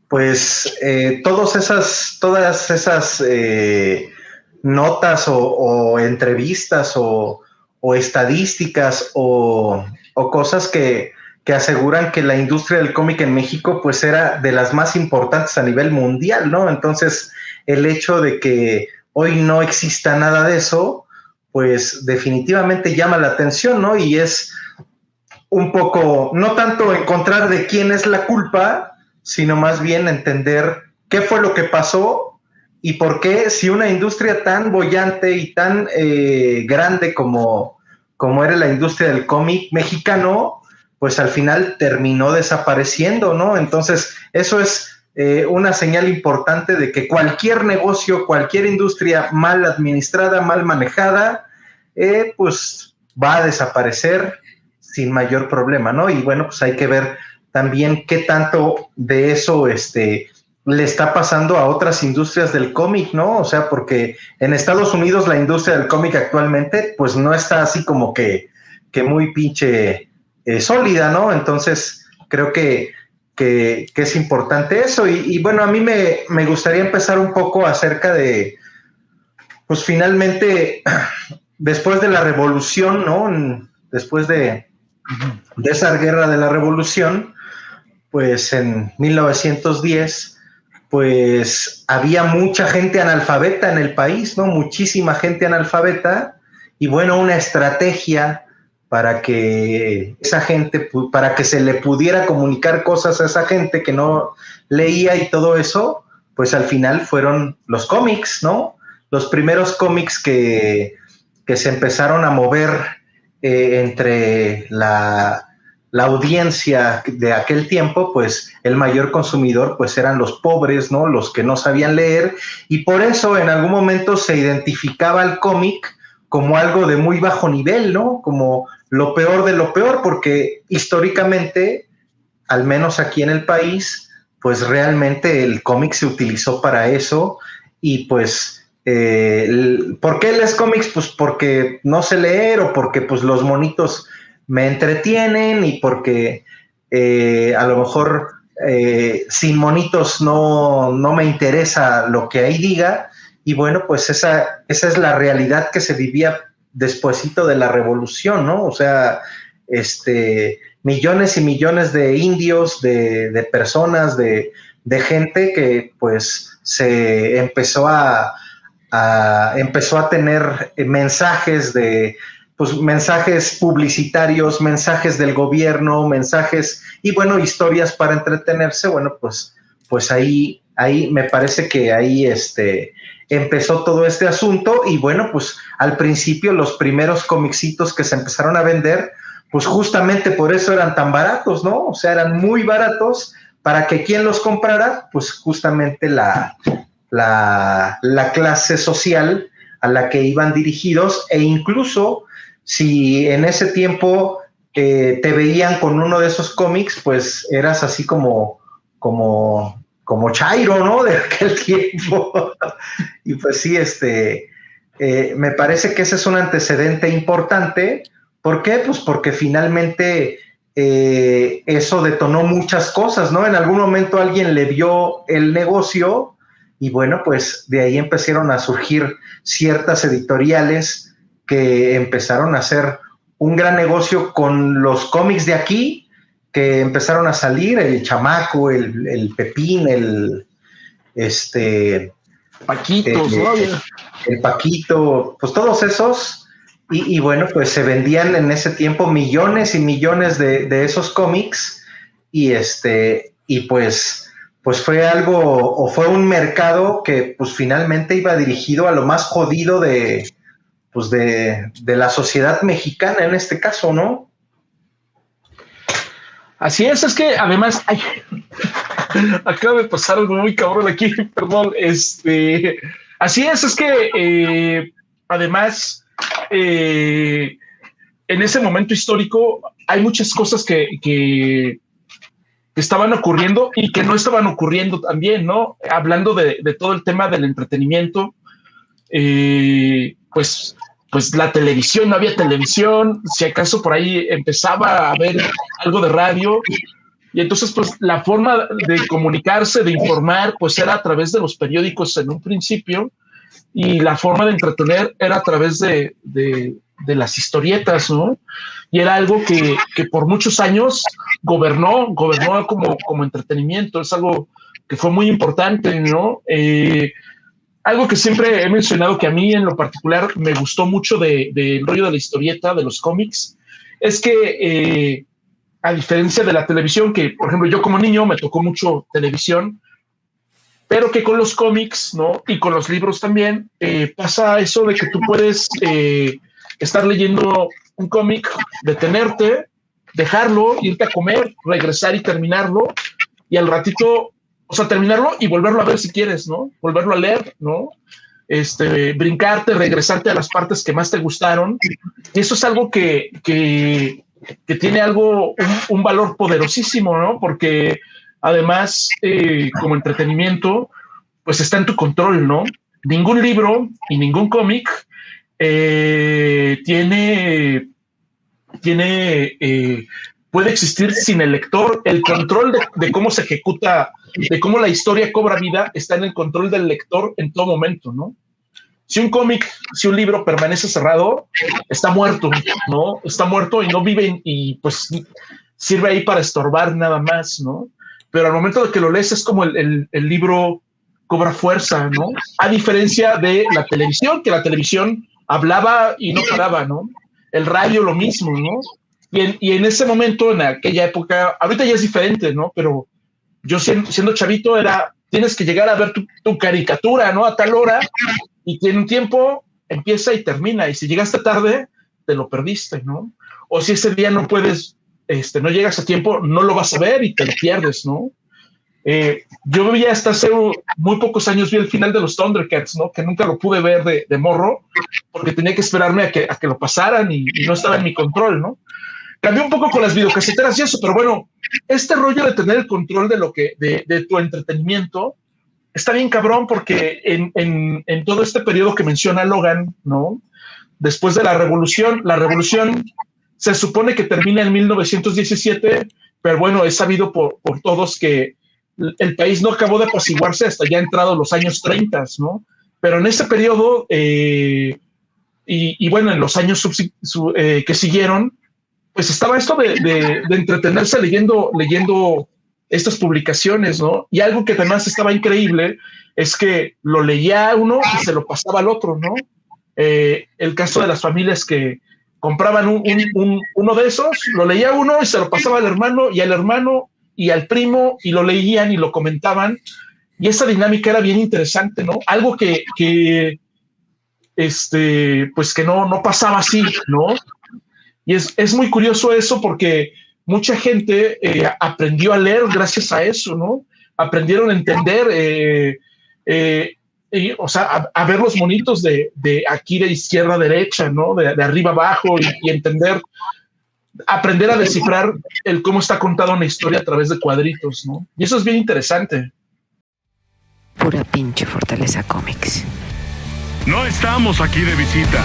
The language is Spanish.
pues todas esas notas o entrevistas o estadísticas o cosas que aseguran que la industria del cómic en México pues era de las más importantes a nivel mundial, ¿no? Entonces, el hecho de que hoy no exista nada de eso, pues definitivamente llama la atención, ¿no? Y es un poco, no tanto encontrar de quién es la culpa, sino más bien entender qué fue lo que pasó y por qué si una industria tan boyante y tan grande como era la industria del cómic mexicano, pues al final terminó desapareciendo, ¿no? Entonces, eso es una señal importante de que cualquier negocio, cualquier industria mal administrada, mal manejada, pues va a desaparecer sin mayor problema, ¿no? Y bueno, pues hay que ver también qué tanto de eso le está pasando a otras industrias del cómic, ¿no? O sea, porque en Estados Unidos la industria del cómic actualmente pues no está así como que muy pinche sólida, ¿no? Entonces creo que es importante eso. Y bueno, a mí me gustaría empezar un poco acerca de, pues finalmente, después de la revolución, ¿no? Después de esa guerra de la revolución, pues en 1910, pues había mucha gente analfabeta en el país, ¿no? Muchísima gente analfabeta, y bueno, una estrategia para que esa gente, para que se le pudiera comunicar cosas a esa gente que no leía y todo eso, pues al final fueron los cómics, ¿no? Los primeros cómics que se empezaron a mover entre la audiencia de aquel tiempo, pues el mayor consumidor pues eran los pobres, ¿no? Los que no sabían leer, y por eso en algún momento se identificaba el cómic como algo de muy bajo nivel, ¿no? Como lo peor de lo peor, porque históricamente, al menos aquí en el país, pues realmente el cómic se utilizó para eso, y pues ¿por qué lees cómics? Pues porque no sé leer, o porque pues los monitos me entretienen, y porque a lo mejor sin monitos no me interesa lo que ahí diga. Y bueno, pues esa es la realidad que se vivía despuesito de la revolución, ¿no? O sea, millones y millones de indios, de personas, de gente que pues se empezó a tener mensajes pues mensajes publicitarios, mensajes del gobierno, mensajes y bueno, historias para entretenerse. Bueno, pues ahí me parece que ahí empezó todo este asunto. Y bueno, pues al principio los primeros comicitos que se empezaron a vender, pues justamente por eso eran tan baratos, ¿no? O sea, eran muy baratos para que quien los comprara, pues justamente la clase social a la que iban dirigidos, e incluso si en ese tiempo te veían con uno de esos cómics, pues eras así como Chairo, ¿no? De aquel tiempo. Y pues sí, me parece que ese es un antecedente importante. ¿Por qué? Pues porque finalmente eso detonó muchas cosas, ¿no? En algún momento alguien le vio el negocio, y bueno, pues de ahí empezaron a surgir ciertas editoriales que empezaron a hacer un gran negocio con los cómics de aquí, que empezaron a salir, el Chamaco, el Pepín, el Paquitos, ¿no? El Paquito, pues todos esos, y bueno, pues se vendían en ese tiempo millones y millones de esos cómics, y pues fue algo, o fue un mercado que pues finalmente iba dirigido a lo más jodido de la sociedad mexicana en este caso, ¿no? Así es que además acaba de pasar algo muy cabrón aquí, perdón, así es que además en ese momento histórico hay muchas cosas que estaban ocurriendo y que no estaban ocurriendo también, ¿no? Hablando de todo el tema del entretenimiento, pues la televisión, no había televisión, si acaso por ahí empezaba a haber algo de radio, Y entonces, pues, la forma de comunicarse, de informar, pues era a través de los periódicos en un principio, y la forma de entretener era a través de las historietas, ¿no? Y era algo que por muchos años gobernó como entretenimiento. Es algo que fue muy importante, ¿no? Algo que siempre he mencionado que a mí en lo particular me gustó mucho del rollo de la historieta, de los cómics, es que a diferencia de la televisión, que por ejemplo yo como niño me tocó mucho televisión, pero que con los cómics, ¿no? Y con los libros también, pasa eso de que tú puedes estar leyendo un cómic, detenerte, dejarlo, irte a comer, regresar y terminarlo, y al ratito, o sea, terminarlo y volverlo a ver si quieres, ¿no? Volverlo a leer, ¿no? Brincarte, regresarte a las partes que más te gustaron. Y eso es algo que tiene un valor poderosísimo, ¿no? Porque además, como entretenimiento, pues está en tu control, ¿no? Ningún libro y ningún cómic puede existir sin el lector. El control de cómo se ejecuta, de cómo la historia cobra vida, está en el control del lector en todo momento, ¿no? Si un cómic, si un libro permanece cerrado, está muerto, ¿no? Está muerto y no vive y pues sirve ahí para estorbar nada más, ¿no? Pero al momento de que lo lees es como el libro cobra fuerza, ¿no? A diferencia de la televisión, que la televisión hablaba y no paraba, ¿no? El radio lo mismo, ¿no? Y en ese momento, en aquella época, ahorita ya es diferente, ¿no? Pero yo siendo chavito tienes que llegar a ver tu caricatura, ¿no? A tal hora, y tiene un tiempo, empieza y termina, y si llegaste tarde, te lo perdiste, ¿no? O si ese día no puedes, no llegas a tiempo, no lo vas a ver y te lo pierdes, ¿no? Yo vi hasta hace muy pocos años, vi el final de los Thundercats, ¿no? Que nunca lo pude ver de morro, porque tenía que esperarme a que lo pasaran y no estaba en mi control, ¿no? Cambió un poco con las videocaseteras y eso, pero bueno, este rollo de tener el control de tu entretenimiento está bien cabrón, porque en todo este periodo que menciona Logan, ¿no? Después de la revolución se supone que termina en 1917, pero bueno, es sabido por todos que el país no acabó de apaciguarse hasta ya entrados los años 30, ¿no? Pero en ese periodo, y bueno, en los años que siguieron, pues estaba esto de entretenerse leyendo estas publicaciones, ¿no? Y algo que además estaba increíble es que lo leía uno y se lo pasaba al otro, ¿no? El caso de las familias que compraban uno de esos, lo leía uno y se lo pasaba al hermano y al primo, y lo leían y lo comentaban, y esa dinámica era bien interesante, ¿no? Algo que pues que no pasaba así, ¿no? Y es muy curioso eso, porque mucha gente aprendió a leer gracias a eso, ¿no? Aprendieron a entender, o sea, a ver los monitos de aquí de izquierda a derecha, ¿no? De arriba abajo, y entender, aprender a descifrar el cómo está contada una historia a través de cuadritos, ¿no? Y eso es bien interesante. Pura pinche Fortaleza Comics. No estamos aquí de visita.